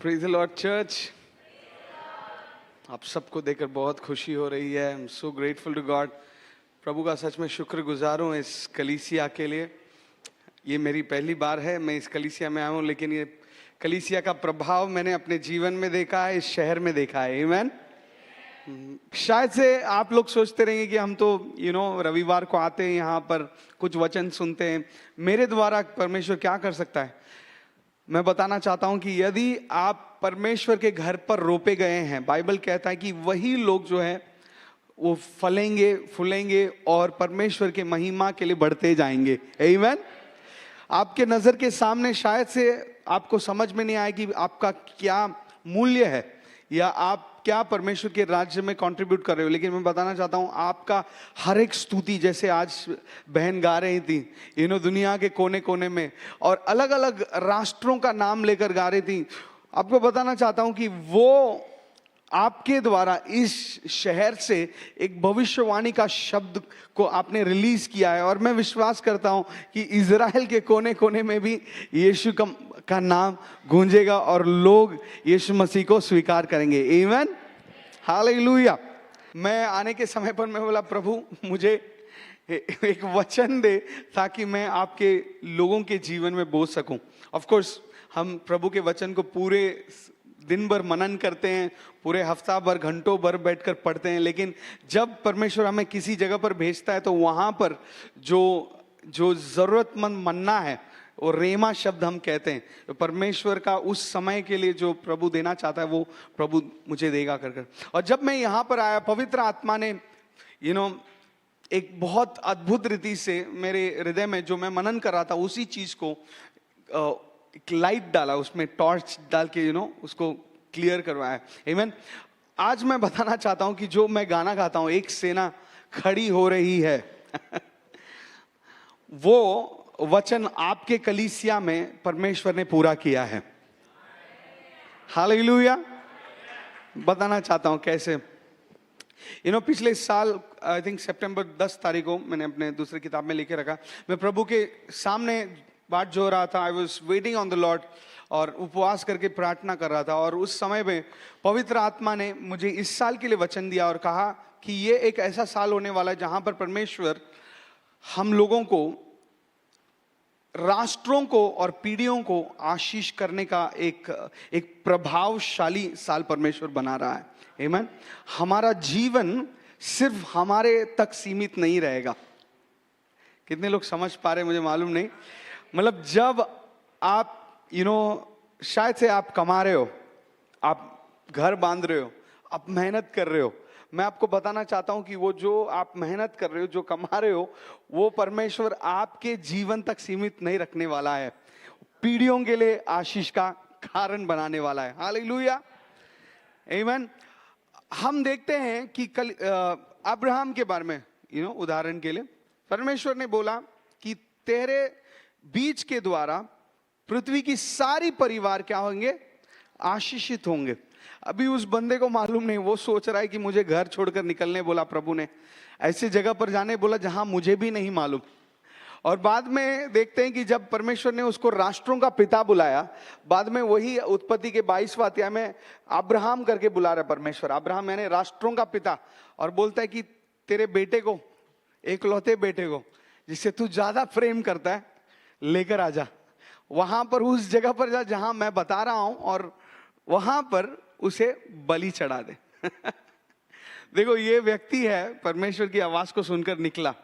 Praise the Lord church. आप सबको देखकर बहुत खुशी हो रही है। I am so grateful to God. प्रभु का सच में शुक्रगुजार हूँ इस कलीसिया के लिए। ये मेरी पहली बार है मैं इस कलीसिया में आया हूँ, लेकिन ये कलीसिया का प्रभाव मैंने अपने जीवन में देखा है, इस शहर में देखा है। आमीन। शायद से आप लोग सोचते रहेंगे कि हम तो रविवार को आते हैं, यहाँ पर कुछ वचन सुनते हैं, मेरे द्वारा परमेश्वर क्या कर सकता है। मैं बताना चाहता हूं कि यदि आप परमेश्वर के घर पर रोपे गए हैं, बाइबल कहता है कि वही लोग जो है वो फलेंगे फूलेंगे और परमेश्वर के महिमा के लिए बढ़ते जाएंगे। आमीन। आपके नजर के सामने शायद से आपको समझ में नहीं आए कि आपका क्या मूल्य है या आप क्या परमेश्वर के राज्य में कंट्रीब्यूट कर रहे हो, लेकिन मैं बताना चाहता हूं आपका हर एक स्तुति, जैसे आज बहन गा रही थी दुनिया के कोने कोने में और अलग अलग राष्ट्रों का नाम लेकर गा रही थी, आपको बताना चाहता हूं कि वो आपके द्वारा इस शहर से एक भविष्यवाणी का शब्द को आपने रिलीज किया है। और मैं विश्वास करता हूं कि इज़राइल के कोने कोने में भी यीशु का नाम गूंजेगा और लोग यीशु मसीह को स्वीकार करेंगे। आमीन, हालेलुया। मैं आने के समय पर मैं बोला, प्रभु मुझे एक वचन दे ताकि मैं आपके लोगों के जीवन में बोल सकूं। ऑफ कोर्स हम प्रभु के वचन को पूरे दिन भर मनन करते हैं, पूरे हफ्ता भर घंटों भर बैठकर पढ़ते हैं, लेकिन जब परमेश्वर हमें किसी जगह पर भेजता है तो वहां पर जो जरूरतमंद मन्ना है वो रेमा शब्द हम कहते हैं। तो परमेश्वर का उस समय के लिए जो प्रभु देना चाहता है वो प्रभु मुझे देगा कर। और जब मैं यहाँ पर आया, पवित्र आत्मा ने एक बहुत अद्भुत रीति से मेरे हृदय में जो मैं मनन कर रहा था उसी चीज को एक लाइट डाला, उसमें टॉर्च डाल के उसको क्लियर करवाया। आमीन। आज मैं बताना चाहता हूं कि जो मैं गाना गाता हूं, एक सेना खड़ी हो रही है वो वचन आपके कलीसिया में परमेश्वर ने पूरा किया है। हालेलुया। बताना चाहता हूं कैसे। पिछले साल आई थिंक सितंबर 10 तारीख को मैंने अपने दूसरी किताब में लिखे रखा, मैं प्रभु के सामने बाट जो रहा था। I was waiting on the Lord और उपवास करके प्रार्थना कर रहा था। और उस समय में पवित्र आत्मा ने मुझे इस साल के लिए वचन दिया और कहा कि ये एक ऐसा साल होने वाला है जहां पर परमेश्वर हम लोगों को, राष्ट्रों को और पीढ़ियों को आशीष करने का एक प्रभावशाली साल परमेश्वर बना रहा है। आमीन। हमारा जीवन सिर्फ हमारे तक सीमित नहीं रहेगा। कितने लोग समझ पा रहे मुझे मालूम नहीं। मतलब जब आप शायद से आप कमा रहे हो, आप घर बांध रहे हो, आप मेहनत कर रहे हो, मैं आपको बताना चाहता हूं कि वो जो आप मेहनत कर रहे हो, जो कमा रहे हो, वो परमेश्वर आपके जीवन तक सीमित नहीं रखने वाला है, पीढ़ियों के लिए आशीष का कारण बनाने वाला है। हालेलुया। आमीन। हम देखते हैं कि कल अब्राहम के बारे में उदाहरण के लिए परमेश्वर ने बोला कि तेरे बीज के द्वारा पृथ्वी की सारी परिवार क्या होंगे, आशीषित होंगे। अभी उस बंदे को मालूम नहीं, वो सोच रहा है कि मुझे घर छोड़कर निकलने बोला प्रभु ने, ऐसी जगह पर जाने बोला जहां मुझे भी नहीं मालूम। और बाद में देखते हैं कि जब परमेश्वर ने उसको राष्ट्रों का पिता बुलाया, बाद में वही उत्पत्ति के 22वां अध्याय में अब्राहम करके बुला रहा परमेश्वर, अब्राहम यानी राष्ट्रों का पिता, और बोलता है कि तेरे बेटे को, एकलौते बेटे को जिससे तू ज्यादा प्रेम करता है, लेकर आजा, वहां पर उस जगह पर जा जहां मैं बता रहा हूं और वहां पर उसे बलि चढ़ा दे। देखो ये व्यक्ति है, परमेश्वर की आवाज को सुनकर निकला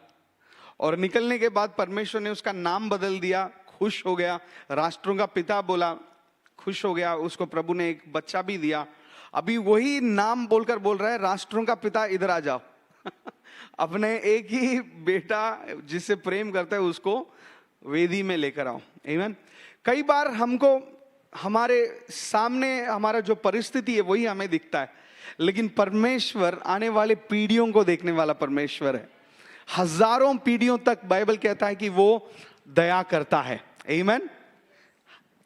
और निकलने के बाद परमेश्वर ने उसका नाम बदल दिया, खुश हो गया, राष्ट्रों का पिता बोला, खुश हो गया, उसको प्रभु ने एक बच्चा भी दिया। अभी वही नाम बोलकर बोल रहा है, राष्ट्रों का पिता इधर आ जाओ। अपने एक ही बेटा जिससे प्रेम करता है उसको वेदी में लेकर आओ। आमीन। कई बार हमको हमारे सामने हमारा जो परिस्थिति है वही हमें दिखता है, लेकिन परमेश्वर आने वाले पीढ़ियों को देखने वाला परमेश्वर है। हजारों पीढ़ियों तक बाइबल कहता है कि वो दया करता है। आमीन,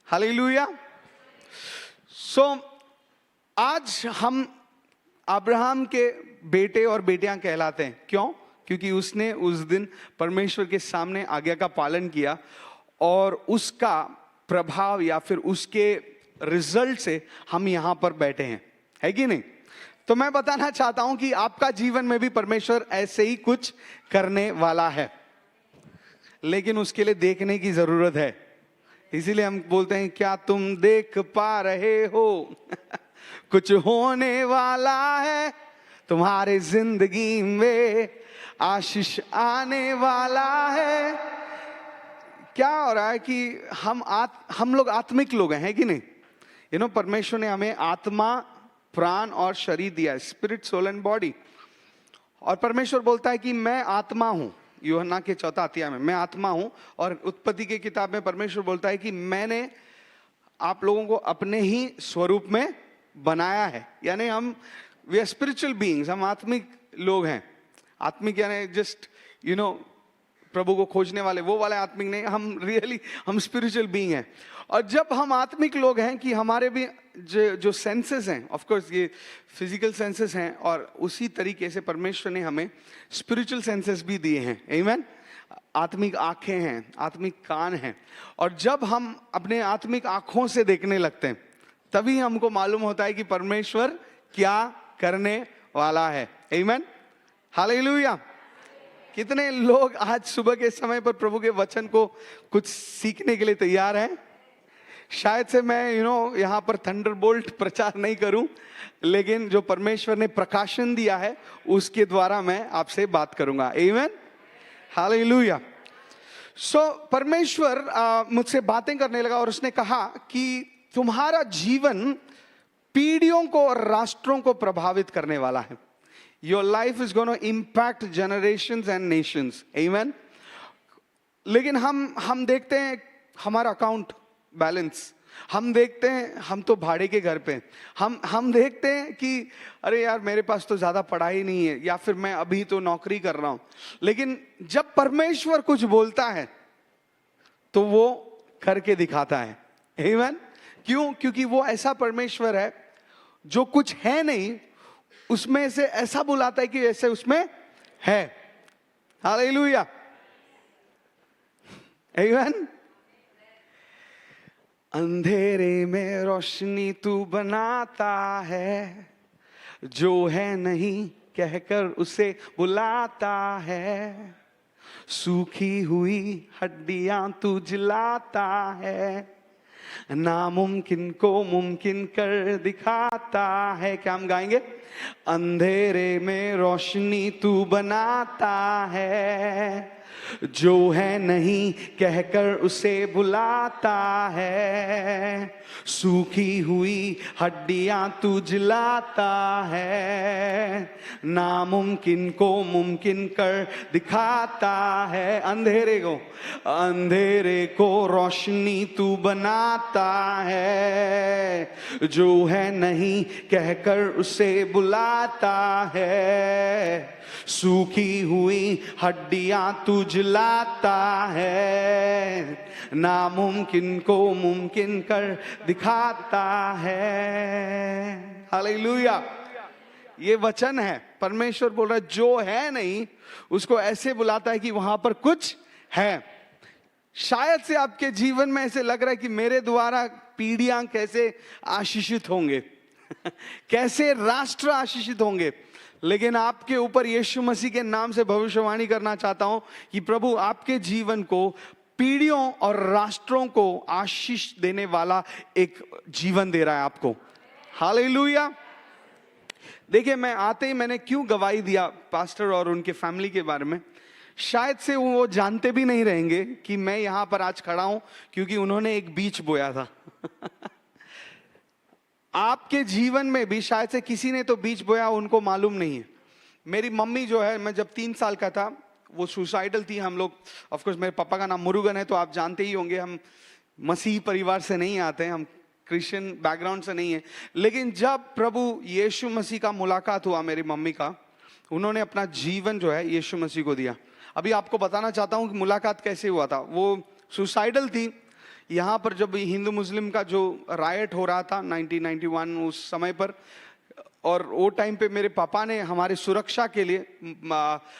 हालेलुया। सो आज हम अब्राहम के बेटे और बेटियां कहलाते हैं। क्यों? क्योंकि उसने उस दिन परमेश्वर के सामने आज्ञा का पालन किया और उसका प्रभाव या फिर उसके रिजल्ट से हम यहां पर बैठे हैं, है कि नहीं? तो मैं बताना चाहता हूं कि आपका जीवन में भी परमेश्वर ऐसे ही कुछ करने वाला है, लेकिन उसके लिए देखने की जरूरत है। इसीलिए हम बोलते हैं, क्या तुम देख पा रहे हो? कुछ होने वाला है तुम्हारे जिंदगी में, आशीष आने वाला है। क्या हो रहा है कि हम लोग आत्मिक लोग हैं, कि नहीं? परमेश्वर ने हमें आत्मा, प्राण और शरीर दिया है, स्पिरिट, सोल एंड बॉडी। और परमेश्वर बोलता है कि मैं आत्मा हूं, यूहन्ना के 4 अध्याय में मैं आत्मा हूं। और उत्पत्ति की किताब में परमेश्वर बोलता है कि मैंने आप लोगों को अपने ही स्वरूप में बनाया है। यानी वी आर स्पिरिचुअल बीइंग्स, हम आत्मिक लोग हैं। आत्मिक यानी जस्ट प्रभु को खोजने वाले, वो वाले आत्मिक नहीं, हम स्पिरिचुअल बीइंग हैं। और जब हम आत्मिक लोग हैं कि हमारे भी जो सेंसेस हैं, ऑफ कोर्स ये फिजिकल सेंसेस हैं, और उसी तरीके से परमेश्वर ने हमें स्पिरिचुअल सेंसेस भी दिए हैं। आमीन। आत्मिक आंखें हैं, आत्मिक कान हैं। और जब हम अपने आत्मिक आंखों से देखने लगते हैं, तभी हमको मालूम होता है कि परमेश्वर क्या करने वाला है। आमीन, हालेलुया। कितने लोग आज सुबह के समय पर प्रभु के वचन को कुछ सीखने के लिए तैयार हैं? शायद से मैं यहाँ पर थंडरबोल्ट प्रचार नहीं करूं, लेकिन जो परमेश्वर ने प्रकाशन दिया है उसके द्वारा मैं आपसे बात करूंगा। आमीन, हालेलुया। परमेश्वर मुझसे बातें करने लगा और उसने कहा कि तुम्हारा जीवन पीढ़ियों को और राष्ट्रों को प्रभावित करने वाला है। Your life is going to impact generations and nations. Amen. लेकिन हम देखते हैं हमारा अकाउंट बैलेंस, हम देखते हैं हम तो भाड़े के घर पे, हम देखते हैं कि अरे यार मेरे पास तो ज्यादा पढ़ाई नहीं है, या फिर मैं अभी तो नौकरी कर रहा हूं। लेकिन जब परमेश्वर कुछ बोलता है तो वो करके दिखाता है। Amen. क्यों? क्योंकि वो ऐसा परमेश्वर है जो कुछ है नहीं उसमें से ऐसा बुलाता है कि ऐसे उसमें है। हालेलुया, आमीन। अंधेरे में रोशनी तू बनाता है, जो है नहीं कहकर उसे बुलाता है, सूखी हुई हड्डियां तू जलाता है, नामुमकिन को मुमकिन कर दिखाता है। क्या हम गाएंगे? अंधेरे में रोशनी तू बनाता है, जो है नहीं कहकर उसे बुलाता है, सूखी हुई हड्डियां तू जलाता है, नामुमकिन को मुमकिन कर दिखाता है। अंधेरे को रोशनी तू बनाता है, जो है नहीं कहकर उसे बुलाता है, सूखी हुई हड्डियां तू जलाता है, नामुमकिन को मुमकिन कर दिखाता है। हालेलुया। ये वचन है, परमेश्वर बोल रहा है जो है नहीं उसको ऐसे बुलाता है कि वहां पर कुछ है। शायद से आपके जीवन में ऐसे लग रहा है कि मेरे द्वारा पीढ़ियां कैसे आशीषित होंगे कैसे राष्ट्र आशीषित होंगे, लेकिन आपके ऊपर यीशु मसीह के नाम से भविष्यवाणी करना चाहता हूं कि प्रभु आपके जीवन को पीढ़ियों और राष्ट्रों को आशीष देने वाला एक जीवन दे रहा है आपको। हालेलुया। देखिए, मैंने क्यों गवाही दिया पास्टर और उनके फैमिली के बारे में, शायद से वो जानते भी नहीं रहेंगे कि मैं यहां पर आज खड़ा हूं क्योंकि उन्होंने एक बीज बोया था आपके जीवन में भी शायद से किसी ने तो बीज बोया, उनको मालूम नहीं है। मेरी मम्मी जो है, मैं जब 3 साल का था वो सुसाइडल थी। हम लोग, ऑफ कोर्स मेरे पापा का नाम मुरुगन है तो आप जानते ही होंगे, हम मसीही परिवार से नहीं आते हैं, हम क्रिश्चियन बैकग्राउंड से नहीं है। लेकिन जब प्रभु यीशु मसीह का मुलाकात हुआ मेरी मम्मी का, उन्होंने अपना जीवन जो है यीशु मसीह को दिया। अभी आपको बताना चाहता हूं कि मुलाकात कैसे हुआ था। वो सुसाइडल थी। यहाँ पर जब हिंदू मुस्लिम का जो रायट हो रहा था 1991 उस समय पर, और वो टाइम पे मेरे पापा ने हमारी सुरक्षा के लिए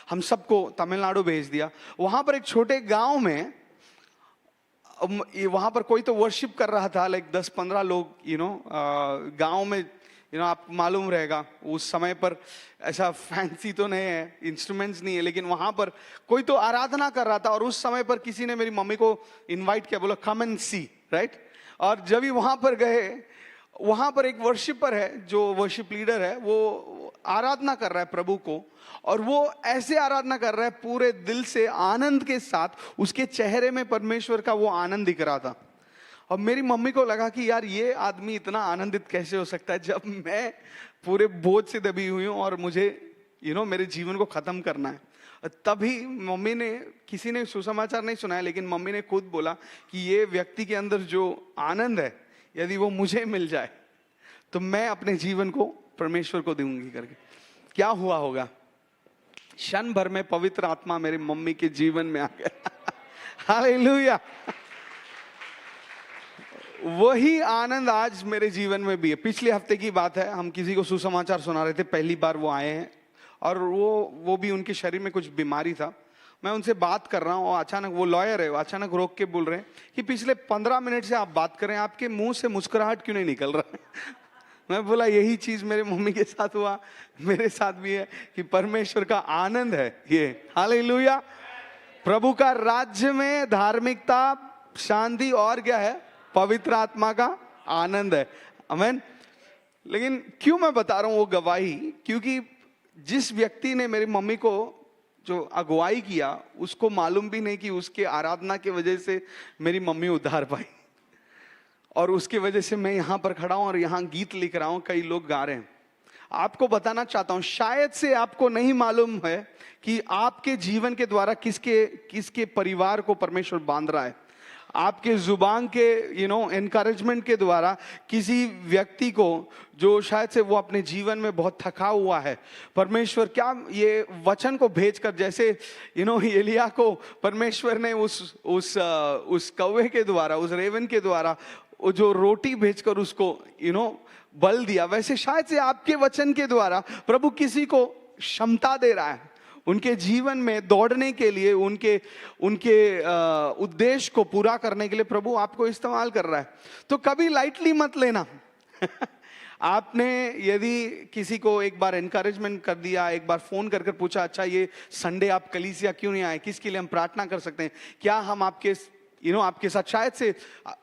हम सबको तमिलनाडु भेज दिया। वहाँ पर एक छोटे गांव में वहां पर कोई तो वर्शिप कर रहा था, लाइक 10-15 लोग, गांव में, आपको मालूम रहेगा उस समय पर ऐसा फैंसी तो नहीं है, इंस्ट्रूमेंट्स नहीं है, लेकिन वहां पर कोई तो आराधना कर रहा था। और उस समय पर किसी ने मेरी मम्मी को इनवाइट किया, बोला कम एंड सी, राइट। और जब भी वहां पर गए, वहां पर एक वर्शिपर है, जो वर्शिप लीडर है, वो आराधना कर रहा है प्रभु को, और वो ऐसे आराधना कर रहा है पूरे दिल से, आनंद के साथ, उसके चेहरे में परमेश्वर का वो आनंद दिख रहा था। और मेरी मम्मी को लगा कि यार ये आदमी इतना आनंदित कैसे हो सकता है जब मैं पूरे बोझ से दबी हुई हूँ और मुझे मेरे जीवन को खत्म करना है। तभी मम्मी ने, किसी ने सुसमाचार नहीं सुनाया, लेकिन मम्मी ने खुद बोला कि ये व्यक्ति के अंदर जो आनंद है, यदि वो मुझे मिल जाए तो मैं अपने जीवन को परमेश्वर को दूंगी करके। क्या हुआ होगा, क्षण भर में पवित्र आत्मा मेरी मम्मी के जीवन में आ गया। हालेलुया। वही आनंद आज मेरे जीवन में भी है। पिछले हफ्ते की बात है, हम किसी को सुसमाचार सुना रहे थे, पहली बार वो आए हैं, और वो भी उनके शरीर में कुछ बीमारी था। मैं उनसे बात कर रहा हूँ और अचानक, वो लॉयर है, वो अचानक रोक के बोल रहे हैं कि पिछले 15 मिनट से आप बात कर रहे हैं, आपके मुंह से मुस्कुराहट क्यों नहीं निकल रहा है? मैं बोला यही चीज मेरे मम्मी के साथ हुआ, मेरे साथ भी है, कि परमेश्वर का आनंद है ये। हालेलुया। प्रभु का राज्य में धार्मिकता, शांति और क्या है? पवित्र आत्मा का आनंद है। आमीन। लेकिन क्यों मैं बता रहा हूं वो गवाही, क्योंकि जिस व्यक्ति ने मेरी मम्मी को जो अगुवाई किया, उसको मालूम भी नहीं कि उसके आराधना की वजह से मेरी मम्मी उद्धार पाई, और उसकी वजह से मैं यहां पर खड़ा हूं और यहां गीत लिख रहा हूं, कई लोग गा रहे हैं। आपको बताना चाहता हूं, शायद से आपको नहीं मालूम है कि आपके जीवन के द्वारा किसके परिवार को परमेश्वर बांध रहा है। आपके जुबान के एनकरेजमेंट के द्वारा किसी व्यक्ति को, जो शायद से वो अपने जीवन में बहुत थका हुआ है, परमेश्वर क्या ये वचन को भेजकर, जैसे एलिया को परमेश्वर ने उस कौवे के द्वारा, उस रेवन के द्वारा वो जो रोटी भेजकर उसको बल दिया, वैसे शायद से आपके वचन के द्वारा प्रभु किसी को क्षमता दे रहा है उनके जीवन में दौड़ने के लिए, उनके उद्देश्य को पूरा करने के लिए प्रभु आपको इस्तेमाल कर रहा है। तो कभी लाइटली मत लेना। आपने यदि किसी को एक बार एनकरेजमेंट कर दिया, एक बार फोन कर पूछा, अच्छा ये संडे आप कलीसिया क्यों नहीं आए, किसके लिए हम प्रार्थना कर सकते हैं, क्या हम आपके साथ, शायद से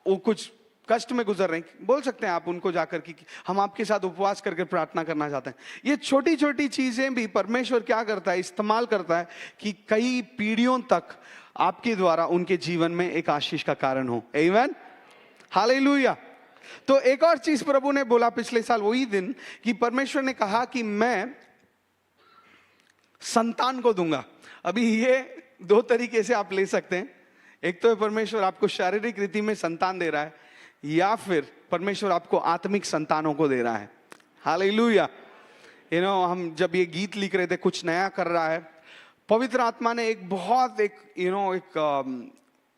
वो कुछ कष्ट में गुजर रहे हैं, बोल सकते हैं आप उनको जाकर कि हम आपके साथ उपवास करके प्रार्थना करना चाहते हैं। ये छोटी छोटी चीजें भी परमेश्वर क्या करता है, इस्तेमाल करता है कि कई पीढ़ियों तक आपके द्वारा उनके जीवन में एक आशीष का कारण हो। आमीन। हालेलुया। तो एक और चीज प्रभु ने बोला पिछले साल वही दिन, कि परमेश्वर ने कहा कि मैं संतान को दूंगा। अभी ये 2 तरीके से आप ले सकते हैं, एक तो परमेश्वर आपको शारीरिक रीति में संतान दे रहा है, या फिर परमेश्वर आपको आत्मिक संतानों को दे रहा है। हालेलुया। हम जब ये गीत लिख रहे थे, कुछ नया कर रहा है, पवित्र आत्मा ने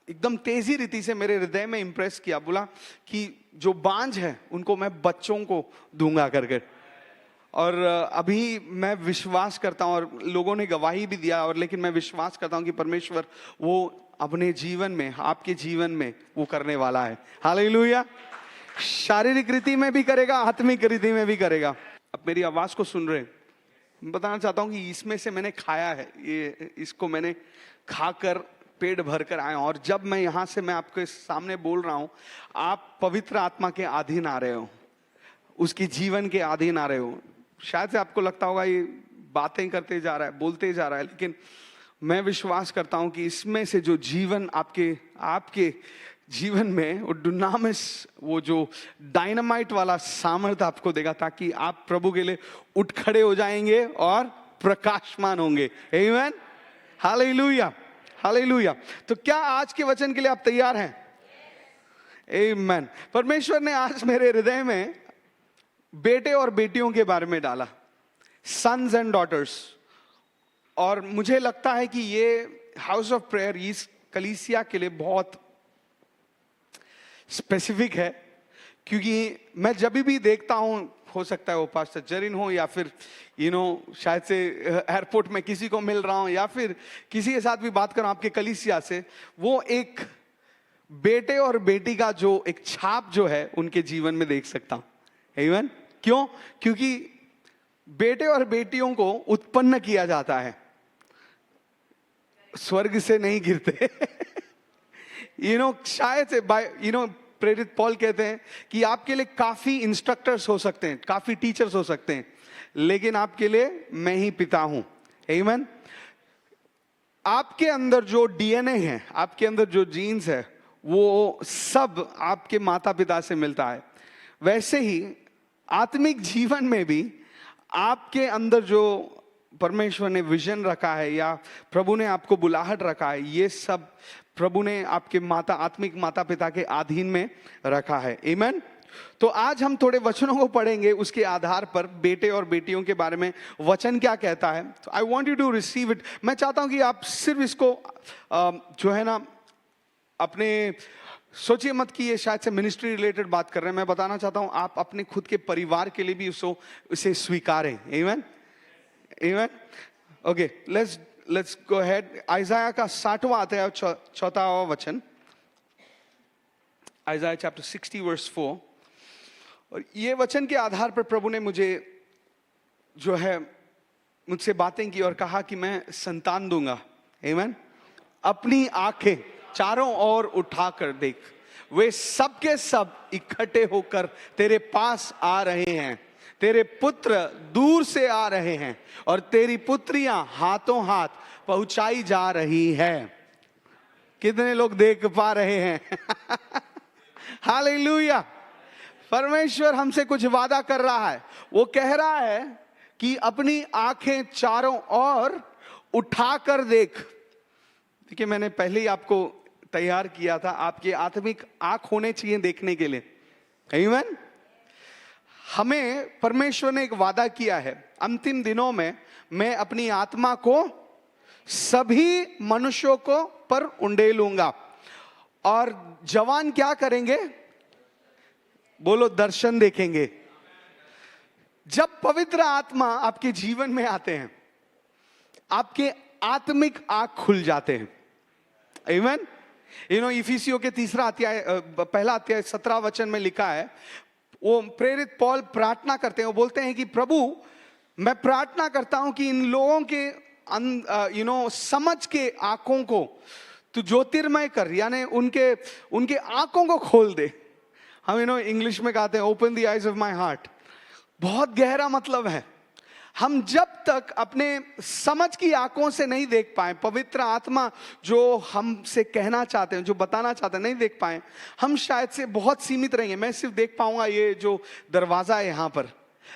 एकदम तेजी रीति से मेरे हृदय में इंप्रेस किया, बोला कि जो बांझ है उनको मैं बच्चों को दूंगा करके। और अभी मैं विश्वास करता हूं, और लोगों ने गवाही भी दिया, और लेकिन मैं विश्वास करता हूं कि परमेश्वर वो अपने जीवन में, आपके जीवन में वो करने वाला है। हालेलुया। शारीरिक रीति में भी करेगा, आत्मिक रीति में भी करेगा। अब मेरी आवाज को सुन रहे, बताना चाहता हूं कि इसमें से मैंने खाया है, इसको मैंने खाकर पेट भर कर आया हूं, और जब मैं यहां से मैं आपके सामने बोल रहा हूं, आप पवित्र आत्मा के अधीन आ रहे हो, उसकी जीवन के अधीन आ रहे हो। शायद से आपको लगता होगा ये बातें करते जा रहा है, बोलते जा रहा है, लेकिन मैं विश्वास करता हूं कि इसमें से जो जीवन आपके जीवन में वो डुनामिस, वो जो डायनामाइट वाला सामर्थ्य आपको देगा, ताकि आप प्रभु के लिए उठ खड़े हो जाएंगे और प्रकाशमान होंगे। आमीन। हालेलुया। हालेलुया। तो क्या आज के वचन के लिए आप तैयार हैं? आमीन। परमेश्वर ने आज मेरे हृदय में बेटे और बेटियों के बारे में डाला, सन्स एंड डॉटर्स। और मुझे लगता है कि ये हाउस ऑफ प्रेयर इस कलीसिया के लिए बहुत स्पेसिफिक है, क्योंकि मैं जब भी देखता हूं, हो सकता है वो पास्टर जरीन हो, या फिर शायद से एयरपोर्ट में किसी को मिल रहा हूं, या फिर किसी के साथ भी बात कर रहा हूं आपके कलीसिया से, वो एक बेटे और बेटी का जो एक छाप जो है उनके जीवन में देख सकता हूं। आमीन। क्यों? क्योंकि बेटे और बेटियों को उत्पन्न किया जाता है, स्वर्ग से नहीं गिरते। शायद से प्रेरित पॉल कहते हैं कि आपके लिए काफी इंस्ट्रक्टर्स हो सकते हैं, काफी टीचर्स हो सकते हैं, लेकिन आपके लिए मैं ही पिता हूं। आमीन। आपके अंदर जो डीएनए है, आपके अंदर जो जीन्स है, वो सब आपके माता पिता से मिलता है। वैसे ही आत्मिक जीवन में भी आपके अंदर जो परमेश्वर ने विजन रखा है या प्रभु ने आपको बुलाहट रखा है, ये सब प्रभु ने आपके आत्मिक माता पिता के अधीन में रखा है। आमीन। तो आज हम थोड़े वचनों को पढ़ेंगे, उसके आधार पर बेटे और बेटियों के बारे में वचन क्या कहता है। तो I want you to receive it. मैं चाहता हूं कि आप सिर्फ इसको जो है ना, अपने सोचिए मत कि ये शायद से मिनिस्ट्री रिलेटेड बात कर रहे हैं। मैं बताना चाहता हूं आप अपने खुद के परिवार के लिए भी उसे स्वीकारें। आमीन। आमीन। Okay, let's go ahead. आइज़ाया का 60वां अध्याय 4वां वचन, आइज़ाया चैप्टर 60 वर्स 4। और ये वचन के आधार पर प्रभु ने मुझसे बातें की और कहा कि मैं संतान दूंगा। आमीन। अपनी आंखें चारों ओर उठाकर देख, वे सब के सब इकट्ठे होकर तेरे पास आ रहे हैं। तेरे पुत्र दूर से आ रहे हैं और तेरी पुत्रियां हाथों हाथ पहुंचाई जा रही है। कितने लोग देख पा रहे हैं? हालेलुया। परमेश्वर हमसे कुछ वादा कर रहा है। वो कह रहा है कि अपनी आंखें चारों ओर उठाकर देख। देखिए, मैंने पहले ही आपको तैयार किया था, आपके आत्मिक आंख होने चाहिए देखने के लिए। आमीन। हमें परमेश्वर ने एक वादा किया है, अंतिम दिनों में मैं अपनी आत्मा को सभी मनुष्यों को पर उंडेलूंगा। और जवान क्या करेंगे? बोलो, दर्शन देखेंगे। जब पवित्र आत्मा आपके जीवन में आते हैं, आपके आत्मिक आंख खुल जाते हैं। आमीन। इफिसियों के पहला अध्याय 17 वचन में लिखा है, वो प्रेरित पॉल प्रार्थना करते हैं। वो बोलते हैं कि प्रभु, मैं प्रार्थना करता हूं कि इन लोगों के समझ के आंखों को तू ज्योतिर्मय कर, यानी उनके आंखों को खोल दे। हम इंग्लिश में कहते हैं open the eyes of my heart. बहुत गहरा मतलब है। हम जब तक अपने समझ की आंखों से नहीं देख पाए, पवित्र आत्मा जो हमसे कहना चाहते हैं, जो बताना चाहते हैं, नहीं देख पाए, हम शायद से बहुत सीमित रहेंगे। मैं सिर्फ देख पाऊंगा ये जो दरवाजा है यहां पर,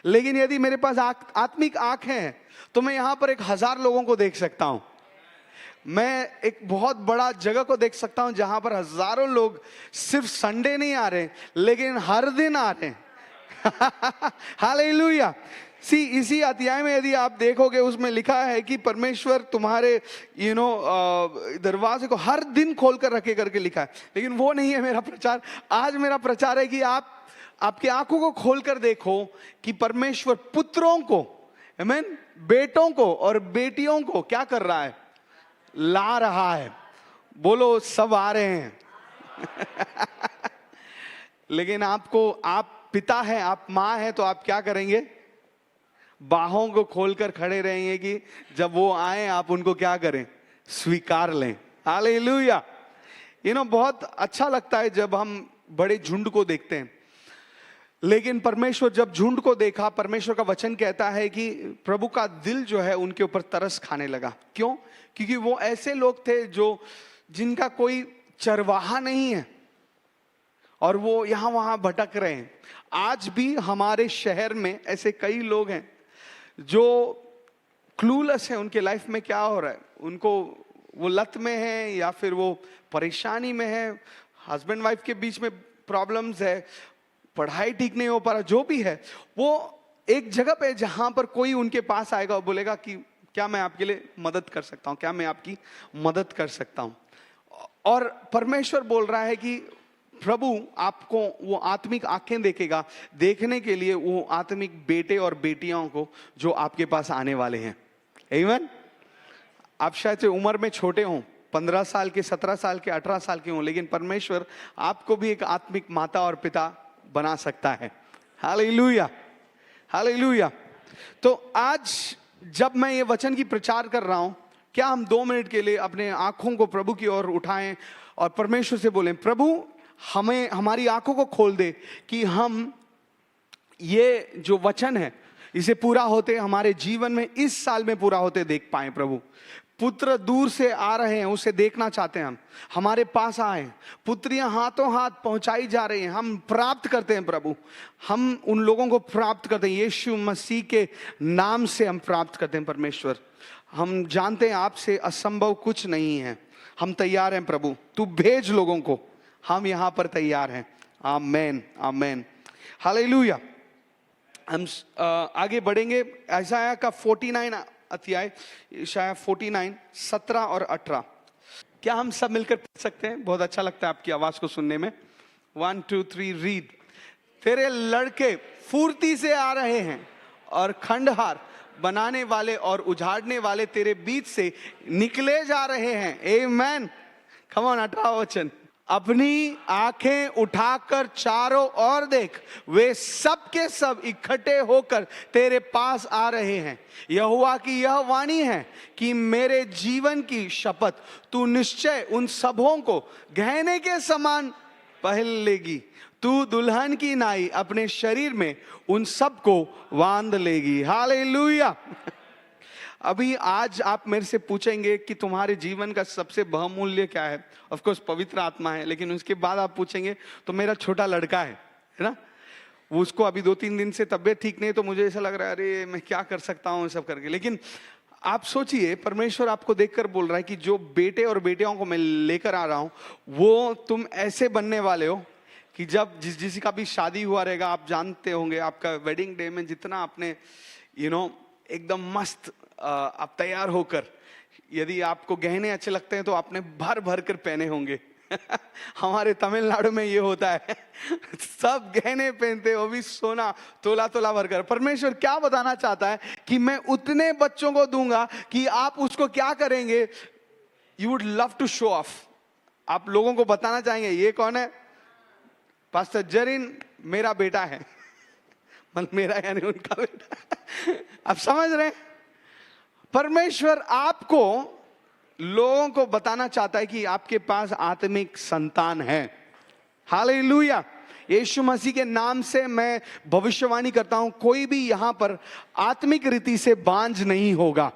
लेकिन यदि मेरे पास आत्मिक आंख है तो मैं यहां पर 1000 लोगों को देख सकता हूं। मैं एक बहुत बड़ा जगह को देख सकता हूं जहां पर हजारों लोग सिर्फ संडे नहीं आ रहे, लेकिन हर दिन आ रहे हैं। हालेलुया। इसी अध्याय में यदि आप देखोगे, उसमें लिखा है कि परमेश्वर तुम्हारे दरवाजे को हर दिन खोल कर रखे करके लिखा है। लेकिन वो नहीं है मेरा प्रचार। आज मेरा प्रचार है कि आपकी आंखों को खोलकर देखो कि परमेश्वर पुत्रों को, आमीन, बेटों को और बेटियों को क्या कर रहा है? ला रहा है। बोलो, सब आ रहे हैं। लेकिन आप पिता हैं, आप माँ हैं, तो आप क्या करेंगे? बाहों को खोलकर खड़े रहेंगे कि जब वो आए आप उनको क्या करें? स्वीकार लें। हालेलुया। बहुत अच्छा लगता है जब हम बड़े झुंड को देखते हैं। लेकिन परमेश्वर जब झुंड को देखा, परमेश्वर का वचन कहता है कि प्रभु का दिल जो है उनके ऊपर तरस खाने लगा। क्यों? क्योंकि वो ऐसे लोग थे जिनका कोई चरवाहा नहीं है और वो यहां वहां भटक रहे हैं। आज भी हमारे शहर में ऐसे कई लोग हैं जो क्लूलेस है, उनके लाइफ में क्या हो रहा है, उनको वो लत में है या फिर वो परेशानी में है, हस्बैंड वाइफ के बीच में प्रॉब्लम्स है, पढ़ाई ठीक नहीं हो पा रहा, जो भी है, वो एक जगह पे जहां पर कोई उनके पास आएगा और बोलेगा कि क्या मैं आपके लिए मदद कर सकता हूं, क्या मैं आपकी मदद कर सकता हूं। और परमेश्वर बोल रहा है कि प्रभु आपको वो आत्मिक आंखें देखेगा, देखने के लिए वो आत्मिक बेटे और बेटियों को जो आपके पास आने वाले हैं। आमीन। आप शायद से उम्र में छोटे हों, 15 साल के, 17 साल के, 18 साल के हों, लेकिन परमेश्वर आपको भी एक आत्मिक माता और पिता बना सकता है। Hallelujah, hallelujah. तो आज जब मैं ये वचन की प्रचार कर रहा हूं, क्या हम 2 मिनट के लिए अपने आंखों को प्रभु की ओर उठाएं और परमेश्वर से बोलें, प्रभु हमें हमारी आंखों को खोल दे कि हम ये जो वचन है इसे पूरा होते हमारे जीवन में, इस साल में पूरा होते देख पाए। प्रभु, पुत्र दूर से आ रहे हैं, उसे देखना चाहते हैं, हम हमारे पास आए, पुत्रियां हाथों हाथ पहुंचाई जा रही हैं, हम प्राप्त करते हैं प्रभु, हम उन लोगों को प्राप्त करते हैं, यीशु मसीह के नाम से हम प्राप्त करते हैं। परमेश्वर, हम जानते हैं आपसे असंभव कुछ नहीं है, हम तैयार हैं प्रभु, तू भेज लोगों को, हम यहां पर तैयार हैं। आमेन, आमेन, हालेलुया। हम आगे बढ़ेंगे। यशायाह का 49 अध्याय, यशायाह 49 17 और 18। क्या हम सब मिलकर पढ़ सकते हैं? बहुत अच्छा लगता है आपकी आवाज को सुनने में। 1 2 3 रीड। तेरे लड़के फुर्ती से आ रहे हैं और खंडहार बनाने वाले और उजाड़ने वाले तेरे बीच से निकले जा रहे हैं। आमेन। कम ऑन, 18 वचन। अपनी आंखें उठाकर चारों ओर देख, वे सब के सब इकट्ठे होकर तेरे पास आ रहे हैं। यहोवा की यह वाणी है कि मेरे जीवन की शपथ, तू निश्चय उन सबों को गहने के समान पहन लेगी, तू दुल्हन की नाई अपने शरीर में उन सबको बांध लेगी। हालेलुया। अभी आज आप मेरे से पूछेंगे कि तुम्हारे जीवन का सबसे बहुमूल्य क्या है? ऑफ कोर्स पवित्र आत्मा है, लेकिन उसके बाद आप पूछेंगे तो मेरा छोटा लड़का है ना, वो उसको अभी 2-3 दिन से तबीयत ठीक नहीं, तो मुझे ऐसा लग रहा है अरे मैं क्या कर सकता हूँ सब करके। लेकिन आप सोचिए, परमेश्वर आपको देखकर बोल रहा है कि जो बेटे और बेटियों को मैं लेकर आ रहा हूँ, वो तुम ऐसे बनने वाले हो कि जब जिस का भी शादी हुआ रहेगा, आप जानते होंगे आपका वेडिंग डे में जितना आपने एकदम मस्त आप तैयार होकर, यदि आपको गहने अच्छे लगते हैं तो आपने भर भर कर पहने होंगे। हमारे तमिलनाडु में ये होता है, सब गहने पहनते, वो भी सोना तोला तोला भरकर। परमेश्वर क्या बताना चाहता है कि मैं उतने बच्चों को दूंगा कि आप उसको क्या करेंगे, you would love to show off. आप लोगों को बताना चाहेंगे ये कौन है? पास्टर जरीन मेरा बेटा है। मतलब मेरा यानी उनका बेटा। आप समझ रहे हैं? परमेश्वर आपको, लोगों को बताना चाहता है कि आपके पास आत्मिक संतान है। हालेलुया। यीशु मसीह के नाम से मैं भविष्यवाणी करता हूं, कोई भी यहां पर आत्मिक रीति से बांझ नहीं होगा।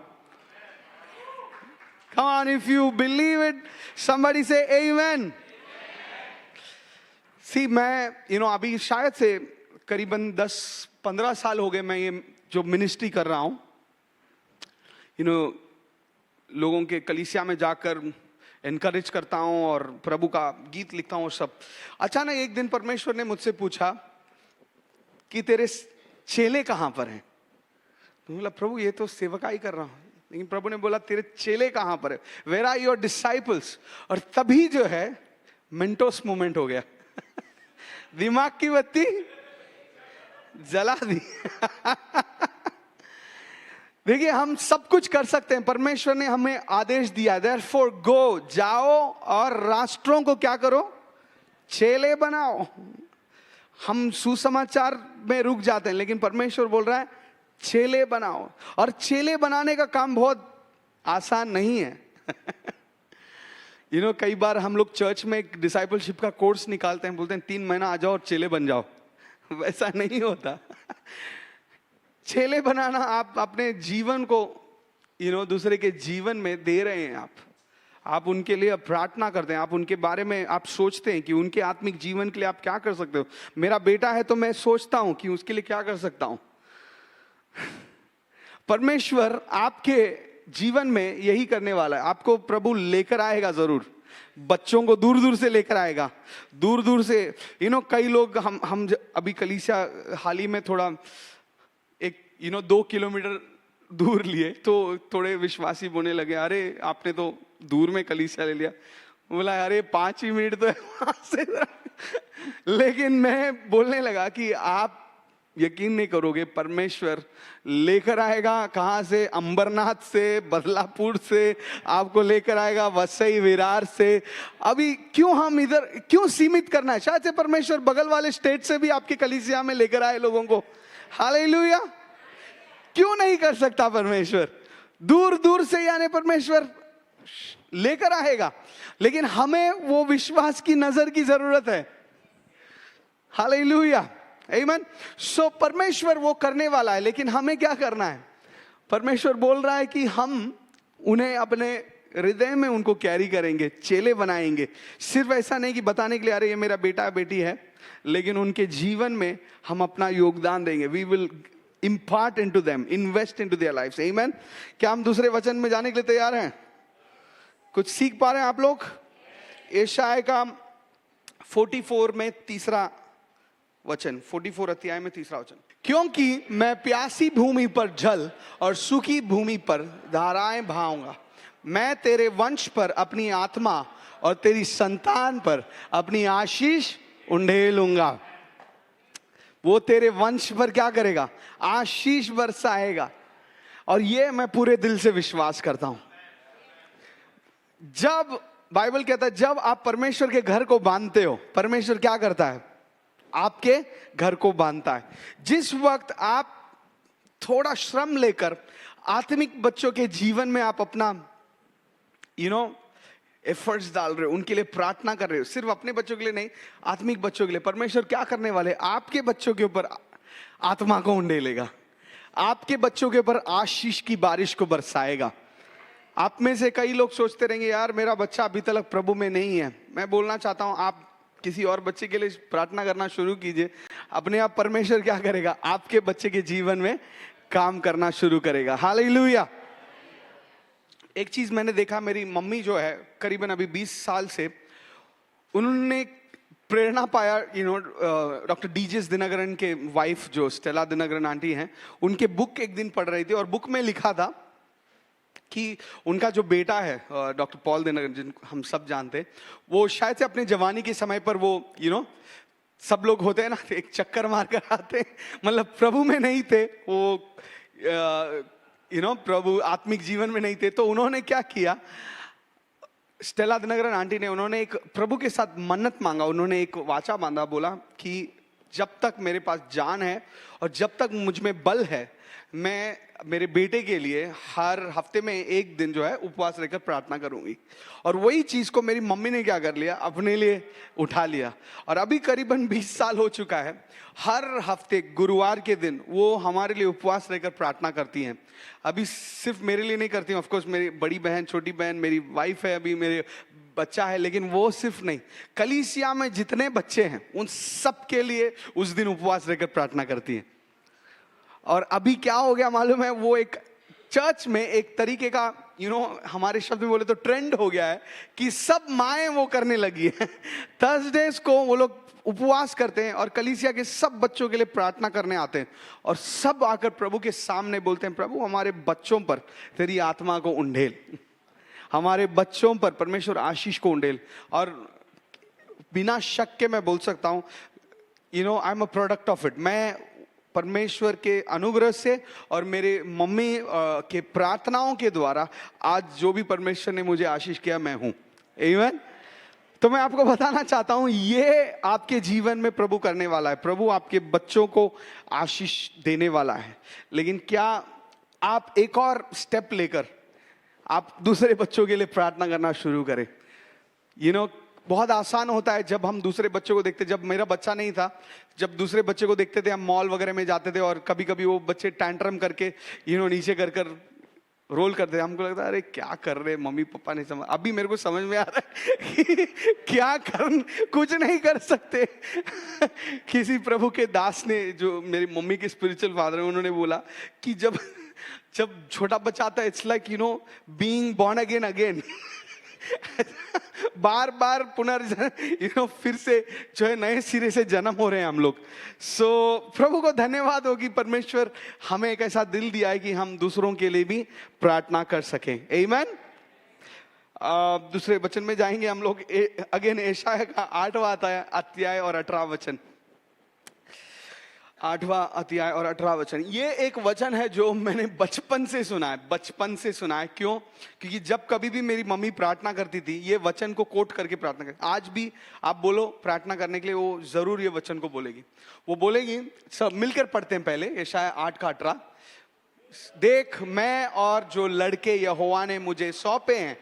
Come on, if you believe it, somebody say amen. See, मैं अभी शायद से करीबन 10-15 साल हो गए मैं ये जो मिनिस्ट्री कर रहा हूं, लोगों के कलीसिया में जाकर एनकरेज करता हूं और प्रभु का गीत लिखता हूं और सब। अचानक एक दिन परमेश्वर ने मुझसे पूछा कि तेरे चेले कहां पर हैं? तो बोला प्रभु ये तो सेवकाई कर रहा हूं, लेकिन प्रभु ने बोला तेरे चेले कहां पर है, वेयर आर योर डिसाइपल्स? और तभी जो है मेंटोस मोमेंट हो गया। दिमाग की बत्ती जला दी। देखिए, हम सब कुछ कर सकते हैं, परमेश्वर ने हमें आदेश दिया, देयरफॉर गो, जाओ और राष्ट्रों को क्या करो, चेले बनाओ। हम सुसमाचार में रुक जाते हैं, लेकिन परमेश्वर बोल रहा है चेले बनाओ। और चेले बनाने का काम बहुत आसान नहीं है। कई बार हम लोग चर्च में एक डिसाइपलशिप का कोर्स निकालते हैं, बोलते हैं 3 महीना आ जाओ और चेले बन जाओ। वैसा नहीं होता। चेले बनाना, आप अपने जीवन को दूसरे के जीवन में दे रहे हैं। आप उनके लिए प्रार्थना करते हैं, आप उनके बारे में आप सोचते हैं कि उनके आत्मिक जीवन के लिए आप क्या कर सकते हो। मेरा बेटा है तो मैं सोचता हूं कि उसके लिए क्या कर सकता हूं। परमेश्वर आपके जीवन में यही करने वाला है। आपको प्रभु लेकर आएगा जरूर, बच्चों को दूर दूर से लेकर आएगा, दूर दूर से। कई लोग हम अभी कलीसिया हाल ही में थोड़ा 2 किलोमीटर दूर लिए, तो थोड़े विश्वासी बोलने लगे अरे आपने तो दूर में कलीसिया ले लिया। बोला अरे 5 ही मिनट तो है वहां से। लेकिन मैं बोलने लगा कि आप यकीन नहीं करोगे, परमेश्वर लेकर आएगा कहाँ से? अंबरनाथ से, बदलापुर से, आपको लेकर आएगा वसई विरार से। अभी क्यों हम इधर क्यों सीमित करना है? शायद से परमेश्वर बगल वाले स्टेट से भी आपके कलीसिया में लेकर आए लोगों को। हालेलुया! क्यों नहीं कर सकता परमेश्वर? दूर दूर से यानी परमेश्वर लेकर आएगा, लेकिन हमें वो विश्वास की नजर की जरूरत है। हालेलुया, आमीन। सो परमेश्वर वो करने वाला है, लेकिन हमें क्या करना है? परमेश्वर बोल रहा है कि हम उन्हें अपने हृदय में उनको कैरी करेंगे, चेले बनाएंगे। सिर्फ ऐसा नहीं कि बताने के लिए अरे ये मेरा बेटा बेटी है, लेकिन उनके जीवन में हम अपना योगदान देंगे। We will impart into them, invest into their lives. आमीन। क्या हम दूसरे वचन में जाने के लिए तैयार हैं? कुछ सीख पा रहे हैं आप लोग? यशायाह का 44 में तीसरा वचन, 44 अध्याय में तीसरा वचन। क्योंकि मैं प्यासी भूमि पर जल और सूखी भूमि पर धाराएं बहाऊंगा। मैं तेरे वंश पर अपनी आत्मा और तेरी संतान पर अपनी आशीष उंडेलूंगा। वो तेरे वंश पर क्या करेगा? आशीष बरसाएगा। और ये मैं पूरे दिल से विश्वास करता हूं। जब बाइबल कहता है जब आप परमेश्वर के घर को बांधते हो, परमेश्वर क्या करता है? आपके घर को बांधता है। जिस वक्त आप थोड़ा श्रम लेकर आत्मिक बच्चों के जीवन में आप अपना एफर्ट्स डाल रहे हो, उनके लिए प्रार्थना कर रहे हो, सिर्फ अपने बच्चों के लिए नहीं, आत्मिक बच्चों के लिए, परमेश्वर क्या करने वाले? आपके बच्चों के ऊपर आत्मा को उंडेलेगा, आपके बच्चों के ऊपर आशीष की बारिश को बरसाएगा। आप में से कई लोग सोचते रहेंगे यार मेरा बच्चा अभी तक प्रभु में नहीं है। मैं बोलना चाहता हूं आप किसी और बच्चे के लिए प्रार्थना करना शुरू कीजिए। अपने आप परमेश्वर क्या करेगा? आपके बच्चे के जीवन में काम करना शुरू करेगा। हालेलुया। एक चीज मैंने देखा, मेरी मम्मी जो है करीबन अभी 20 साल से, उन्होंने प्रेरणा पाया डॉक्टर डीजेस दिनकरन के वाइफ जो स्टेला दिनकरन आंटी हैं, उनके बुक एक दिन पढ़ रही थी और बुक में लिखा था कि उनका जो बेटा है डॉक्टर पॉल दिनकरन, जिनको हम सब जानते हैं, वो शायद से अपने जवानी के समय पर वो सब लोग होते हैं ना, एक चक्कर मार कर आते हैं, मतलब प्रभु में नहीं थे वो, प्रभु आत्मिक जीवन में नहीं थे। तो उन्होंने क्या किया, स्टेला दिनकरन आंटी ने, उन्होंने एक प्रभु के साथ मन्नत मांगा, उन्होंने एक वाचा बांधा, बोला कि जब तक मेरे पास जान है और जब तक मुझ में बल है, मैं मेरे बेटे के लिए हर हफ्ते में एक दिन जो है उपवास रहकर प्रार्थना करूंगी। और वही चीज को मेरी मम्मी ने क्या कर लिया, अपने लिए उठा लिया। और अभी करीबन 20 साल हो चुका है, हर हफ्ते गुरुवार के दिन वो हमारे लिए उपवास रहकर प्रार्थना करती हैं। अभी सिर्फ मेरे लिए नहीं करती हैं, ऑफ कोर्स मेरी बड़ी बहन, छोटी बहन, मेरी वाइफ है, अभी मेरे बच्चा है, लेकिन वो सिर्फ नहीं, कलीसिया में जितने बच्चे हैं उन सब के लिए उस दिन उपवास रहकर प्रार्थना करती हैं। और अभी क्या हो गया मालूम है, वो एक चर्च में एक तरीके का हमारे शब्द में बोले तो ट्रेंड हो गया है कि सब माएँ वो करने लगी है। थर्सडेज को वो लोग उपवास करते हैं और कलीसिया के सब बच्चों के लिए प्रार्थना करने आते हैं और सब आकर प्रभु के सामने बोलते हैं, प्रभु हमारे बच्चों पर तेरी आत्मा को उंडेल, हमारे बच्चों पर परमेश्वर आशीष को उंडेल। और बिना शक के मैं बोल सकता हूँ, I am a product of it. मैं परमेश्वर के अनुग्रह से और मेरे मम्मी के प्रार्थनाओं के द्वारा आज जो भी परमेश्वर ने मुझे आशीष किया मैं हूं। आमीन। तो मैं आपको बताना चाहता हूं, ये आपके जीवन में प्रभु करने वाला है। प्रभु आपके बच्चों को आशीष देने वाला है, लेकिन क्या आप एक और स्टेप लेकर आप दूसरे बच्चों के लिए प्रार्थना करना शुरू करें? बहुत आसान होता है जब हम दूसरे बच्चों को देखते। जब मेरा बच्चा नहीं था, जब दूसरे बच्चे को देखते थे, हम मॉल वगैरह में जाते थे और कभी कभी वो बच्चे टैंट्रम करके नीचे कर कर रोल करते थे। हमको लगता है अरे क्या कर रहे मम्मी पापा, नहीं समझ। अभी मेरे को समझ में आ रहा है कि क्या कुछ नहीं कर सकते। किसी प्रभु के दास ने, जो मेरी मम्मी के स्पिरिचुअल फादर है, उन्होंने बोला कि जब छोटा बच्चा आता है, it's like being born again again. बार बार पुनर्जन्म, फिर से जो है नए सिरे से जन्म हो रहे हैं हम लोग। सो प्रभु को धन्यवाद हो कि परमेश्वर हमें एक ऐसा दिल दिया है कि हम दूसरों के लिए भी प्रार्थना कर सकें। आमीन। दूसरे वचन में जाएंगे हम लोग अगेन, यशायाह का 8वां अध्याय और 18वां वचन। 8वां अध्याय और 18वां वचन। ये एक वचन है जो मैंने बचपन से सुना है, बचपन से सुना है। क्यों? क्योंकि जब कभी भी मेरी मम्मी प्रार्थना करती थी, ये वचन को कोट करके प्रार्थना करती। आज भी आप बोलो प्रार्थना करने के लिए, वो जरूर ये वचन को बोलेगी। वो बोलेगी, सब मिलकर पढ़ते हैं पहले यशायाह 8:18। देख, मैं और जो लड़के यहोवा ने मुझे सौंपे हैं,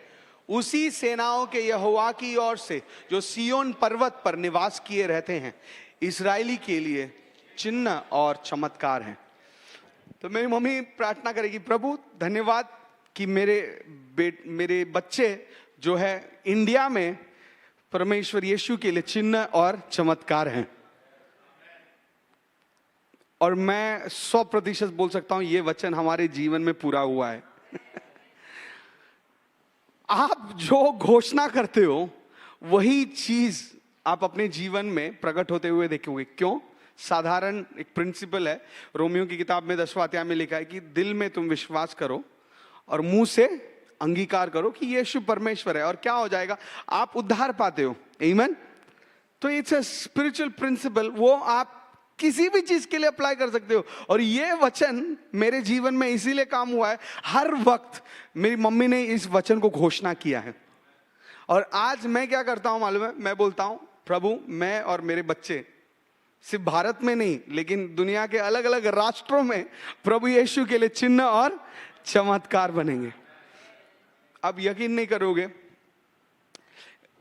उसी सेनाओं के यहोवा की ओर से जो सिय्योन पर्वत पर निवास किए रहते हैं, इस्राएली के लिए चिन्ह और चमत्कार हैं। तो मेरी मम्मी प्रार्थना करेगी, प्रभु धन्यवाद कि मेरे बच्चे जो है इंडिया में परमेश्वर यीशु के लिए चिन्ह और चमत्कार हैं। और मैं 100% बोल सकता हूं ये वचन हमारे जीवन में पूरा हुआ है। आप जो घोषणा करते हो वही चीज आप अपने जीवन में प्रकट होते हुए देखोगे। क्यों? साधारण एक प्रिंसिपल है, रोमियो की किताब में 10वां अध्याय में लिखा है कि दिल में तुम विश्वास करो और मुंह से अंगीकार करो कि यीशु परमेश्वर है, और क्या हो जाएगा? आप उद्धार पाते हो। आमीन। तो इट्स अ स्पिरिचुअल प्रिंसिपल, वो आप किसी भी चीज के लिए अप्लाई कर सकते हो। और ये वचन मेरे जीवन में इसीलिए काम हुआ है, हर वक्त मेरी मम्मी ने इस वचन को घोषणा किया है। और आज मैं क्या करता हूं मालूम है? मैं बोलता हूं, प्रभु मैं और मेरे बच्चे सिर्फ भारत में नहीं लेकिन दुनिया के अलग अलग राष्ट्रों में प्रभु यीशु के लिए चिन्ह और चमत्कार बनेंगे। अब यकीन नहीं करोगे,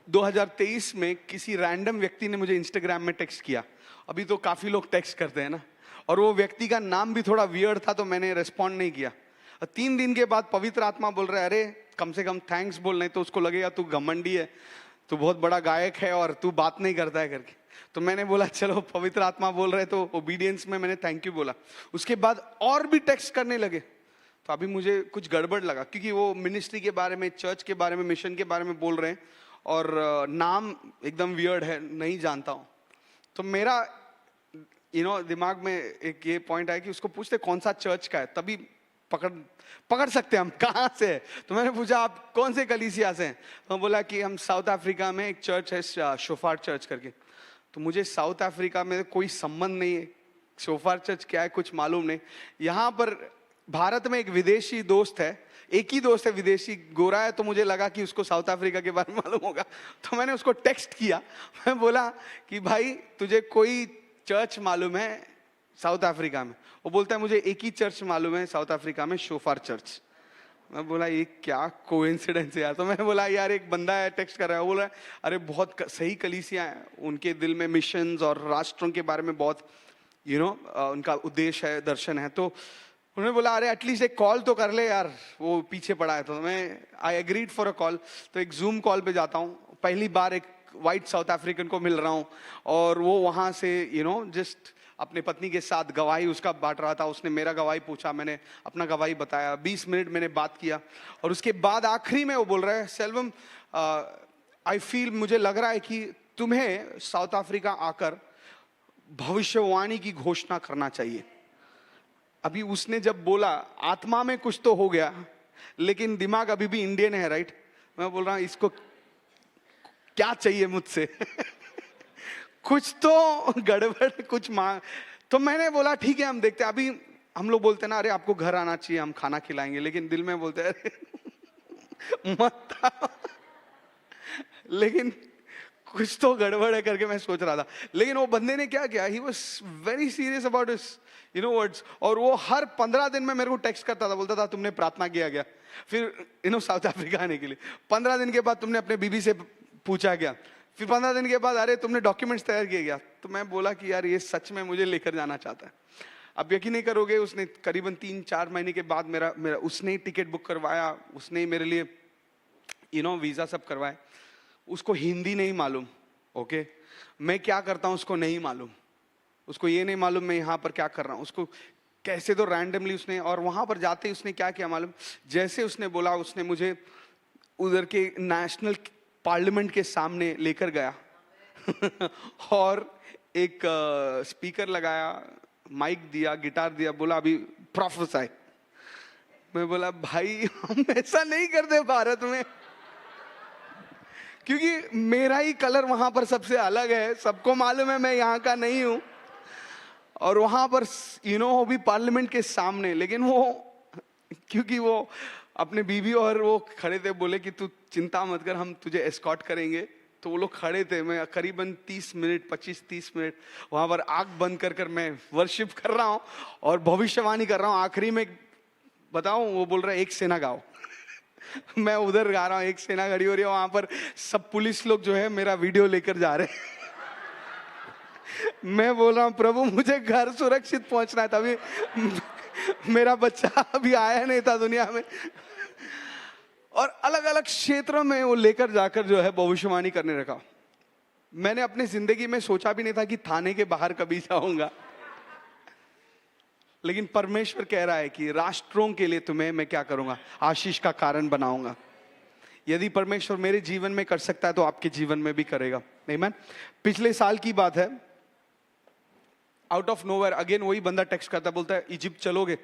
2023 में किसी रैंडम व्यक्ति ने मुझे इंस्टाग्राम में टेक्स्ट किया। अभी तो काफी लोग टेक्स्ट करते हैं ना, और वो व्यक्ति का नाम भी थोड़ा वियर्ड था, तो मैंने रिस्पॉन्ड नहीं किया। 3 दिन के बाद पवित्र आत्मा बोल रहा है, अरे कम से कम थैंक्स बोल, नहीं तो उसको लगेगा तू घमंडी है, तू बहुत बड़ा गायक है और तू बात नहीं करता है करके। तो मैंने बोला चलो पवित्र आत्मा बोल रहे, तो ओबीडियंस में मैंने थैंक यू बोला। उसके बाद और भी टेक्स्ट करने लगे, तो अभी मुझे कुछ गड़बड़ लगा, क्योंकि वो मिनिस्ट्री के बारे में, चर्च के बारे में, मिशन के बारे में बोल रहे हैं और नाम एकदम वियर्ड है, नहीं जानता हूँ। तो मेरा दिमाग में एक ये पॉइंट आया कि उसको पूछते कौन सा चर्च का है, तभी पकड़ सकते हैं हम कहाँ से है। तो मैंने पूछा आप कौन से कलीसिया से हैं? तो बोला कि हम साउथ अफ्रीका में एक चर्च है शोफार चर्च करके। तो मुझे साउथ अफ्रीका में कोई संबंध नहीं है, शोफार चर्च क्या है कुछ मालूम नहीं। यहाँ पर भारत में एक विदेशी दोस्त है, एक ही दोस्त है विदेशी, गोरा है, तो मुझे लगा कि उसको साउथ अफ्रीका के बारे में मालूम होगा। तो मैंने उसको टेक्स्ट किया, मैं बोला कि भाई तुझे कोई चर्च मालूम है साउथ अफ्रीका में? वो बोलता है मुझे एक ही चर्च मालूम है साउथ अफ्रीका में, शोफार चर्च। मैं बोला ये क्या कोइंसिडेंस है यार। तो मैंने बोला यार एक बंदा है टेक्स्ट कर रहा है, वो बोल रहा है अरे बहुत सही कलीसिया है, उनके दिल में मिशंस और राष्ट्रों के बारे में बहुत उनका उद्देश्य है, दर्शन है। तो उन्होंने बोला अरे एटलीस्ट एक कॉल तो कर ले यार, वो पीछे पड़ा है। तो मैं I agreed for a call. तो एक जूम कॉल पे जाता हूँ, पहली बार एक वाइट साउथ अफ्रीकन को मिल रहा हूँ, और वो वहाँ से जस्ट अपने पत्नी के साथ गवाही उसका बांट रहा था। उसने मेरा गवाही पूछा, मैंने अपना गवाही बताया, 20 मिनट मैंने बात किया। और उसके बाद आखिरी में वो बोल रहा है सेल्वम आई फील, मुझे लग रहा है कि तुम्हें साउथ अफ्रीका आकर भविष्यवाणी की घोषणा करना चाहिए। अभी उसने जब बोला आत्मा में कुछ तो हो गया, लेकिन दिमाग अभी भी इंडियन है, राइट? मैं बोल रहा हूँ इसको क्या चाहिए मुझसे कुछ तो गड़बड़, कुछ मांग। तो मैंने बोला ठीक है हम देखते हैं। अभी हम लोग बोलते हैं ना अरे आपको घर आना चाहिए, हम खाना खिलाएंगे, लेकिन दिल में बोलते हैं अरे मत आओ। लेकिन कुछ तो गड़बड़ है करके मैं सोच रहा था। लेकिन वो बंदे ने क्या किया, he was very serious about his words. और वो हर 15 दिन में मेरे को टेक्स्ट करता था, बोलता था तुमने प्रार्थना किया गया, फिर साउथ अफ्रीका आने के लिए 15 दिन के बाद तुमने अपने बीबी से पूछा गया, फिर 15 दिन के बाद अरे तुमने डॉक्यूमेंट्स तैयार किए गया। तो मैं बोला कि यार ये सच में मुझे लेकर जाना चाहता है। अब यकीन नहीं करोगे, उसने करीबन 3-4 महीने के बाद मेरा उसने ही टिकट बुक करवाया, उसने ही मेरे लिए वीजा सब करवाया। उसको हिंदी नहीं मालूम, ओके, मैं क्या करता हूँ उसको नहीं मालूम, उसको ये नहीं मालूम मैं यहाँ पर क्या कर रहा हूँ, उसको कैसे तो रैंडमली उसने। और वहाँ पर जाते ही उसने क्या किया मालूम, जैसे उसने बोला उसने मुझे उधर के नेशनल पार्लियामेंट के सामने लेकर गया और एक स्पीकर लगाया, माइक दिया, गिटार दिया, बोला अभी प्रोफेसाई। मैं बोला भाई हम ऐसा नहीं करते भारत में, क्योंकि मेरा ही कलर वहां पर सबसे अलग है, सबको मालूम है मैं यहाँ का नहीं हूं। और वहां पर वो भी पार्लियामेंट के सामने, लेकिन वो क्योंकि वो अपने बीवी और वो खड़े थे, बोले कि तू चिंता मत कर, हम तुझे एस्कॉर्ट करेंगे। तो वो लोग खड़े थे, मैं करीबन 30 मिनट 25-30 मिनट वहां पर आंख बंद कर कर मैं वर्शिप कर रहा हूँ और भविष्यवाणी कर रहा हूँ। आखिरी में बताऊं, वो बोल रहा है एक सेना गाओ। मैं उधर गा रहा हूँ, एक सेना खड़ी हो रही है, वहां पर सब पुलिस लोग जो है मेरा वीडियो लेकर जा रहे हैं। मैं बोल रहा हूँ प्रभु मुझे घर सुरक्षित पहुंचना है, तभी मेरा बच्चा अभी आया नहीं था दुनिया में। और अलग अलग क्षेत्रों में वो लेकर जाकर जो है भविष्यवाणी करने रखा। मैंने अपनी जिंदगी में सोचा भी नहीं था कि थाने के बाहर कभी जाऊंगा, लेकिन परमेश्वर कह रहा है कि राष्ट्रों के लिए तुम्हें मैं क्या करूंगा, आशीष का कारण बनाऊंगा। यदि परमेश्वर मेरे जीवन में कर सकता है तो आपके जीवन में भी करेगा। आमीन। पिछले साल की बात है, आउट ऑफ नोवेयर अगेन वही बंदा टेक्स्ट करता, बोलता है इजिप्ट चलोगे।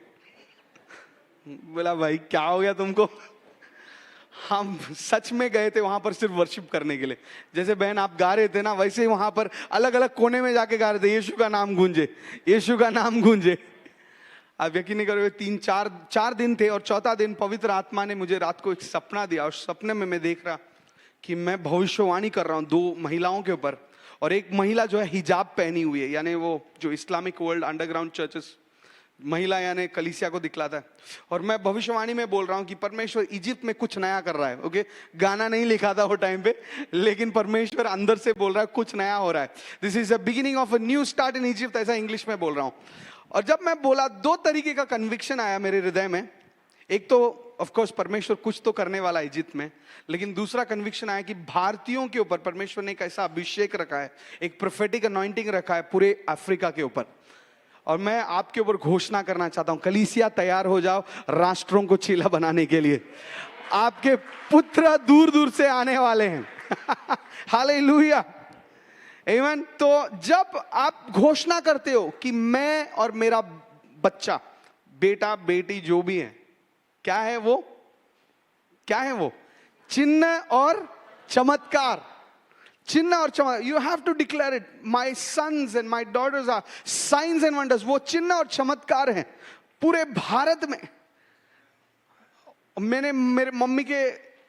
बोला भाई क्या हो गया तुमको। हम सच में गए थे वहां पर सिर्फ वर्शिप करने के लिए। जैसे बहन आप गा रहे थे ना, वैसे ही वहां पर अलग अलग कोने में जाके गा रहे थे, यीशु का नाम गूंजे, यीशु का नाम गूंजे। आप यकीन नहीं करोगे, 3-4 दिन थे और चौथा दिन पवित्र आत्मा ने मुझे रात को एक सपना दिया। और सपने में मैं देख रहा कि मैं भविष्यवाणी कर रहा हूँ 2 महिलाओं के ऊपर, और एक महिला जो है हिजाब पहनी हुई है, यानी वो जो इस्लामिक वर्ल्ड अंडरग्राउंड चर्चेस महिला यानी कलीसिया को दिखलाता है। और मैं भविष्यवाणी में बोल रहा हूँ कि परमेश्वर इजिप्ट में कुछ नया कर रहा है। ओके, गाना नहीं लिखा था वो टाइम पे, लेकिन परमेश्वर अंदर से बोल रहा है कुछ नया हो रहा है। This is the beginning of a new start in Egypt, ऐसा इंग्लिश में बोल रहा हूँ। और जब मैं बोला 2 तरीके का कन्विक्शन आया मेरे हृदय में। एक तो ऑफ कोर्स परमेश्वर कुछ तो करने वाला है इजिप्ट में, लेकिन दूसरा कन्विक्शन आया कि भारतीयों के ऊपर परमेश्वर ने एक ऐसा अभिषेक रखा है, एक प्रोफेटिक अनॉइंटिंग रखा है पूरे अफ्रीका के ऊपर। और मैं आपके ऊपर घोषणा करना चाहता हूं, कलीसिया तैयार हो जाओ राष्ट्रों को चीला बनाने के लिए। आपके पुत्र दूर दूर से आने वाले हैं। हालेलुया, आमीन। तो जब आप घोषणा करते हो कि मैं और मेरा बच्चा, बेटा बेटी जो भी है, क्या है वो, क्या है वो, चिन्ह और चमत्कार। चिन्ह और चमत्कार, you have to declare it, my sons and my daughters are signs and wonders. वो चिन्ह और चमत्कार हैं पूरे भारत में। मैंने मेरे मम्मी के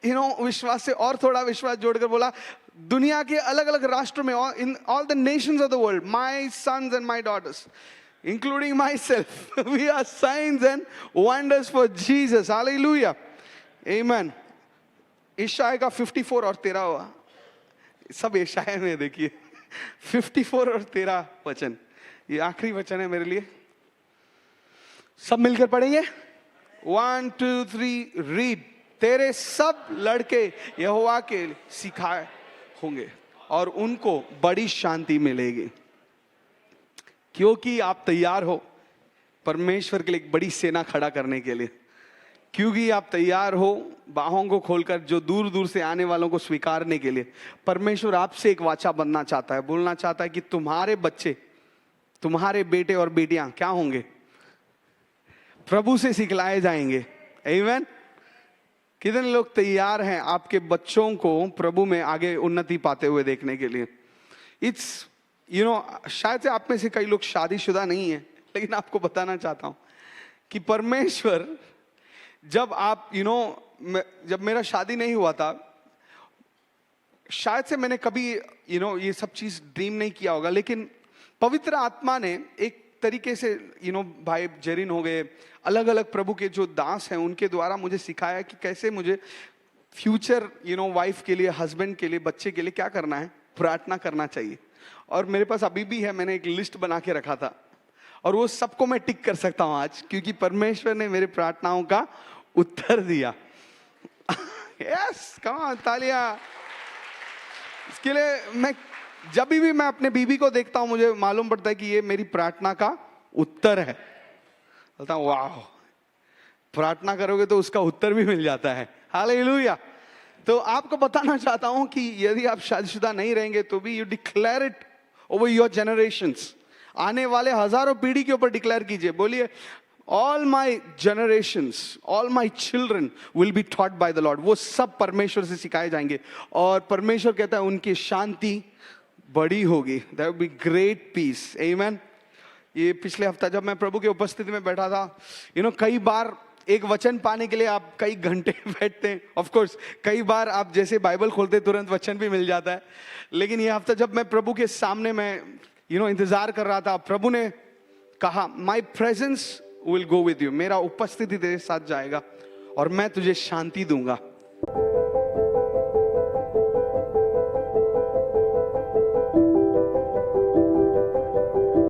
विश्वास से और थोड़ा विश्वास जोड़कर बोला, दुनिया के अलग अलग राष्ट्रों में, in all the nations of the world, my sons and my daughters including myself, we are signs and wonders for Jesus. Hallelujah, amen. इशाया का 54 और 13 हुआ, सब इशाया में देखिए 54 और 13 वचन, ये आखिरी वचन है मेरे लिए। सब मिलकर पढ़ेंगे, 1 2 3 रीड। तेरे सब लड़के यहोवा के सिखाए होंगे और उनको बड़ी शांति मिलेगी, क्योंकि आप तैयार हो परमेश्वर के लिए एक बड़ी सेना खड़ा करने के लिए। क्योंकि आप तैयार हो बाहों को खोलकर जो दूर दूर से आने वालों को स्वीकारने के लिए। परमेश्वर आपसे एक वाचा बनना चाहता है, बोलना चाहता है कि तुम्हारे बच्चे, तुम्हारे बेटे और बेटियां क्या होंगे, प्रभु से सिखलाए जाएंगे। आमीन। कितने लोग तैयार हैं आपके बच्चों को प्रभु में आगे उन्नति पाते हुए देखने के लिए। इट्स शायद से आप में से कई लोग शादीशुदा नहीं है, लेकिन आपको बताना चाहता हूं कि परमेश्वर, जब आप जब मेरा शादी नहीं हुआ था, शायद से मैंने कभी ये सब चीज ड्रीम नहीं किया होगा, लेकिन पवित्र आत्मा ने एक तरीके से भाई जेरिन हो गए, अलग अलग प्रभु के जो दास हैं उनके द्वारा मुझे सिखाया कि कैसे मुझे फ्यूचर वाइफ के लिए, हस्बैंड के लिए, बच्चे के लिए क्या करना है, प्रार्थना करना चाहिए। और मेरे पास अभी भी है, मैंने एक लिस्ट बना के रखा था और वो सबको मैं टिक कर सकता हूं आज, क्योंकि परमेश्वर ने मेरे प्रार्थनाओं का उत्तर दिया। यस, कम ऑन, तालियां इसके लिए। मैं जब भी मैं अपने बीबी को देखता हूं मुझे मालूम पड़ता है कि ये मेरी प्रार्थना का उत्तर है। बोलता हूं वाह, प्रार्थना करोगे तो उसका उत्तर भी मिल जाता है। हालेलुया। तो आपको बताना चाहता हूं कि यदि आप शादीशुदा नहीं रहेंगे तो भी you declare it over your generations. आने वाले हजारों पीढ़ी के ऊपर डिक्लेयर कीजिए, बोलिए all my generations, all my children will be taught by the Lord. वो सब परमेश्वर से सिखाए जाएंगे और परमेश्वर कहता है उनकी शांति बड़ी होगी, there will be great peace. आमीन। ये पिछले हफ्ता जब मैं प्रभु की उपस्थिति में बैठा था, कई बार एक वचन पाने के लिए आप कई घंटे बैठते हैं। ऑफ कोर्स कई बार आप जैसे बाइबल खोलते तुरंत वचन भी मिल जाता है, लेकिन ये हफ्ता जब मैं प्रभु के सामने मैं इंतजार कर रहा था, प्रभु ने कहा माई presence will go with you, मेरा उपस्थिति तेरे साथ जाएगा और मैं तुझे शांति दूंगा।